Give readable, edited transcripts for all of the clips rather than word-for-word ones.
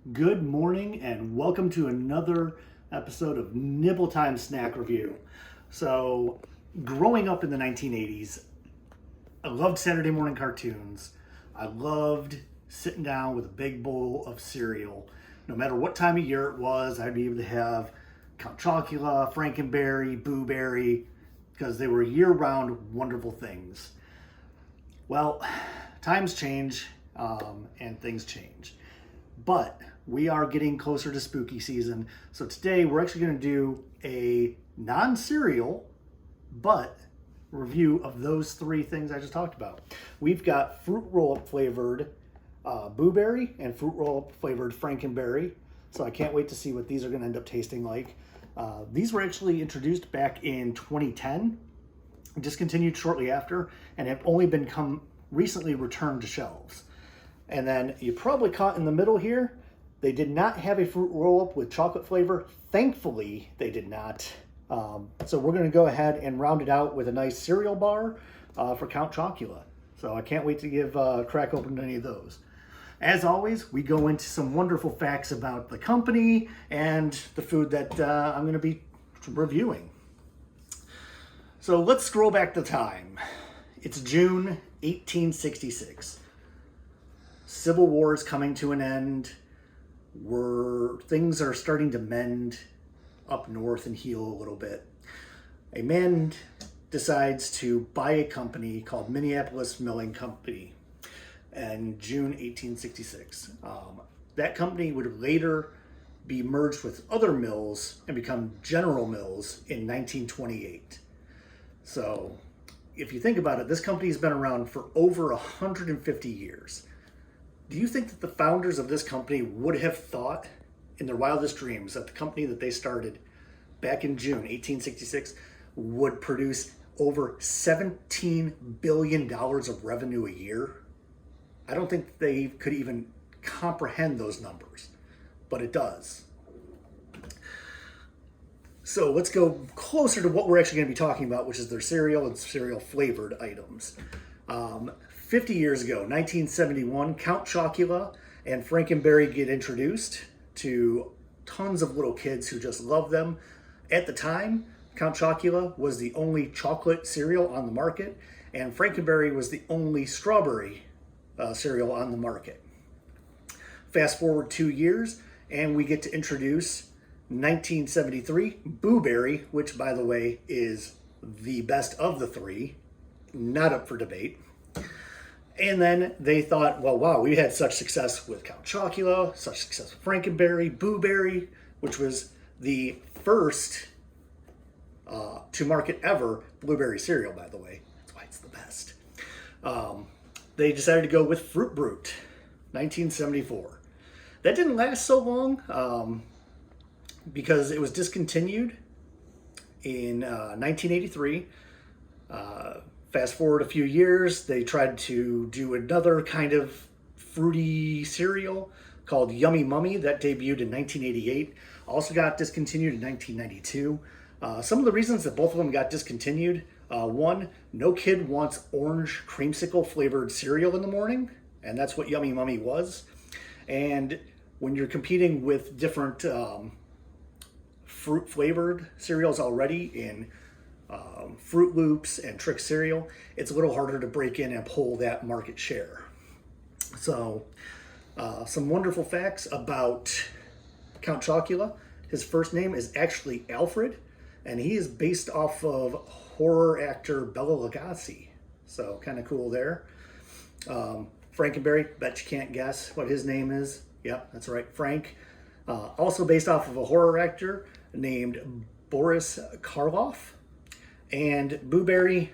Good morning and welcome to another episode of Nibble Time Snack Review. So, growing up in the 1980s, I loved Saturday morning cartoons. I loved sitting down with a big bowl of cereal. No matter what time of year it was, I'd be able to have Count Chocula, Frankenberry, Boo Berry, because they were year-round wonderful things. Well, times change and things change. But we are getting closer to spooky season. So today we're actually going to do a non-cereal, but review of those three things I just talked about. We've got fruit roll-up flavored Boo Berry and fruit roll-up flavored Frankenberry. So I can't wait to see what these are going to end up tasting like. These were actually introduced back in 2010, discontinued shortly after, and have only been recently returned to shelves. And then you probably caught in the middle here, they did not have a fruit roll-up with chocolate flavor. Thankfully, they did not. So we're going to go ahead and round it out with a nice cereal bar for Count Chocula. So I can't wait to give crack open to any of those. As always, we go into some wonderful facts about the company and the food that I'm going to be reviewing. So let's scroll back the time. It's June 1866. Civil War is coming to an end. Things are starting to mend up north and heal a little bit. A man decides to buy a company called Minneapolis Milling Company in June 1866. That company would later be merged with other mills and become General Mills in 1928. So if you think about it, this company's been around for over 150 years. Do you think that the founders of this company would have thought in their wildest dreams that the company that they started back in June 1866 would produce over $17 billion of revenue a year? I don't think they could even comprehend those numbers, but it does. So let's go closer to what we're actually going to be talking about, which is their cereal and cereal flavored items. 50 years ago, 1971, Count Chocula and Frankenberry get introduced to tons of little kids who just love them. At the time, Count Chocula was the only chocolate cereal on the market, and Frankenberry was the only strawberry cereal on the market. Fast forward 2 years, and we get to introduce 1973 Boo Berry, which, by the way, is the best of the three, not up for debate. And then they thought, well, wow, we had such success with Count Chocula, such success with Frankenberry, Boo Berry, which was the first to market ever blueberry cereal, by the way. That's why it's the best. They decided to go with Fruit Brute, 1974. That didn't last so long because it was discontinued in 1983. Fast forward a few years, they tried to do another kind of fruity cereal called Yummy Mummy that debuted in 1988. Also got discontinued in 1992. Some of the reasons that both of them got discontinued: one, no kid wants orange creamsicle flavored cereal in the morning, and that's what Yummy Mummy was. And when you're competing with different fruit flavored cereals already in Fruit Loops and Trick cereal, it's a little harder to break in and pull that market share. So some wonderful facts about Count Chocula. His first name is actually Alfred, and he is based off of horror actor Bela Lugosi. So kind of cool there. Frankenberry, bet you can't guess what his name is. Yep, that's right, Frank. Also based off of a horror actor named Boris Karloff. And Boo Berry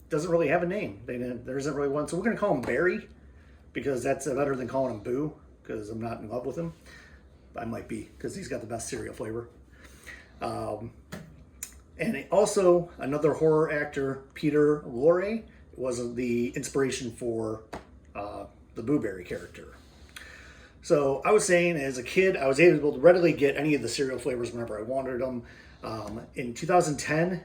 doesn't really have a name. There isn't really one. So we're going to call him Berry because that's better than calling him Boo, because I'm not in love with him. I might be, because he's got the best cereal flavor. And also another horror actor, Peter Lorre, was the inspiration for the Boo Berry character. So I was saying, as a kid, I was able to readily get any of the cereal flavors whenever I wanted them. In 2010,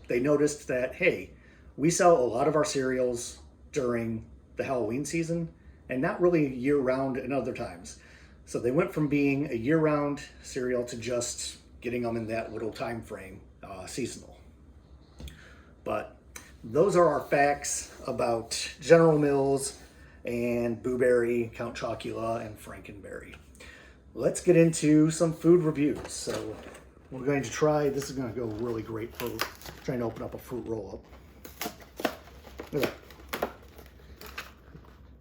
they noticed that, hey, we sell a lot of our cereals during the Halloween season, and not really year-round in other times. So they went from being a year-round cereal to just getting them in that little time frame, seasonal. But those are our facts about General Mills and Boo Berry, Count Chocula, and Frankenberry. Let's get into some food reviews. So we're going to try, this is going to go really great for trying to open up a fruit roll-up. Look at that.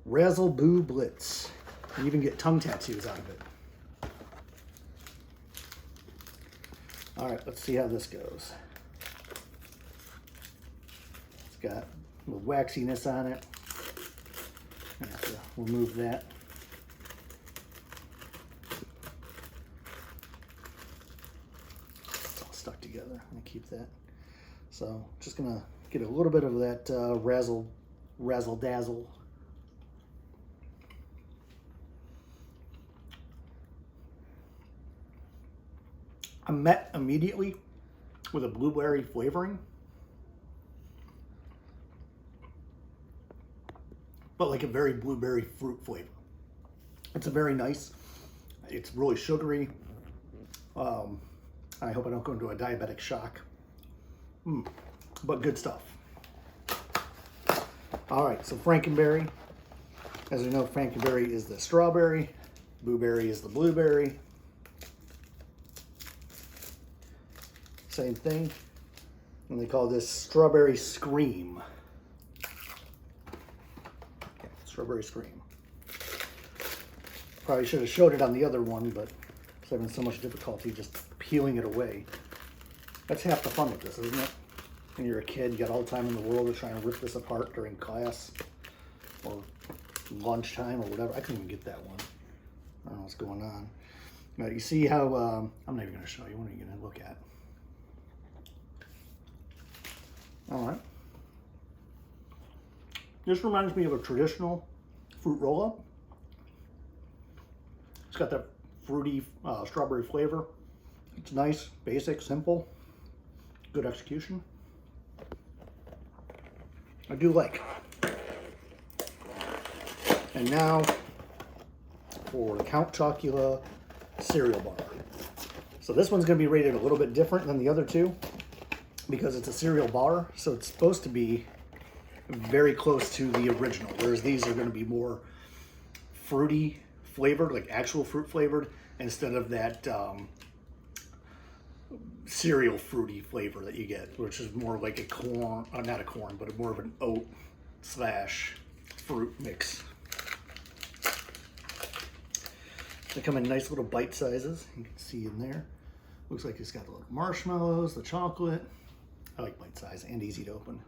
Razzle Boo Blitz. You even get tongue tattoos out of it. All right, let's see how this goes. It's got a little waxiness on it. I have to remove that. It's all stuck together. I'm gonna keep that. So just gonna get a little bit of that razzle dazzle. I'm met immediately with a blueberry flavoring, but like a very blueberry fruit flavor. It's a very nice, it's really sugary. I hope I don't go into a diabetic shock, but good stuff. All right, so Frankenberry. As we know, Frankenberry is the strawberry, Boo Berry is the blueberry. Same thing, and they call this Strawberry Scream. Okay, Strawberry Scream. Probably should have showed it on the other one, but I was having so much difficulty just peeling it away. That's half the fun with this, isn't it? When you're a kid, you got all the time in the world to try and rip this apart during class or lunchtime or whatever. I couldn't even get that one. I don't know what's going on. Now, you see how, I'm not even going to show you. What are you going to look at? All right. This reminds me of a traditional fruit roll-up. It's got that fruity strawberry flavor. It's nice, basic, simple, good execution. I do like. And now for the Count Chocula cereal bar. So this one's going to be rated a little bit different than the other two, because it's a cereal bar, so it's supposed to be very close to the original, whereas these are going to be more fruity flavored, like actual fruit flavored, instead of that cereal fruity flavor that you get, which is more like a corn, not a corn, but more of an oat slash fruit mix. They come in nice little bite sizes. You can see in there. Looks like it's got the little marshmallows, the chocolate. I like bite size and easy to open.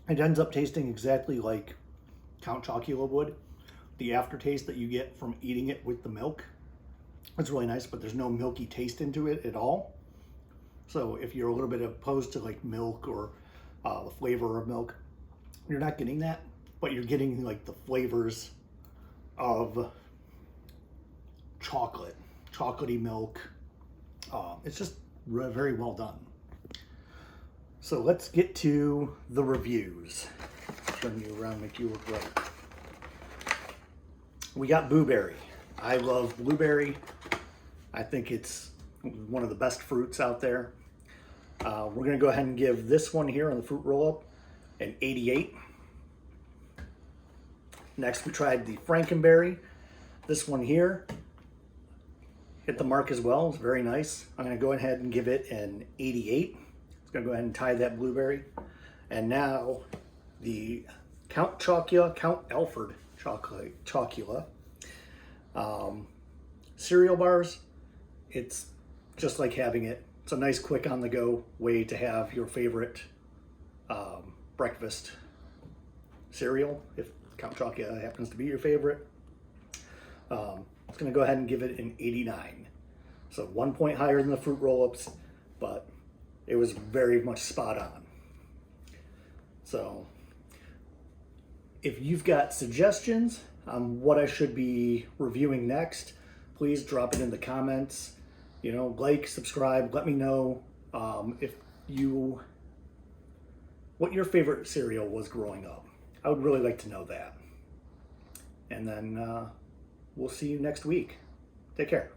It ends up tasting exactly like Count Chocula would. The aftertaste that you get from eating it with the milk, it's really nice, but there's no milky taste into it at all. So if you're a little bit opposed to like milk or the flavor of milk, you're not getting that, but you're getting like the flavors of chocolate, chocolatey milk. It's just very well done. So let's get to the reviews. Turn you around, make you look right. We got Boo Berry. I love blueberry. I think it's one of the best fruits out there. We're gonna go ahead and give this one here on the fruit roll-up an 88. Next, we tried the Frankenberry. This one here hit the mark as well. It's very nice. I'm gonna go ahead and give it an 88. It's gonna go ahead and tie that blueberry. And now the Count Chocula, Count Alfred Chocula cereal bars. It's just like having it. It's a nice, quick, on-the-go way to have your favorite breakfast cereal, if Count Chocula happens to be your favorite. It's going to go ahead and give it an 89. So 1 point higher than the fruit roll-ups, but it was very much spot on. So if you've got suggestions on what I should be reviewing next, please drop it in the comments. You know, like, subscribe, let me know what your favorite cereal was growing up. I would really like to know that. And then we'll see you next week. Take care.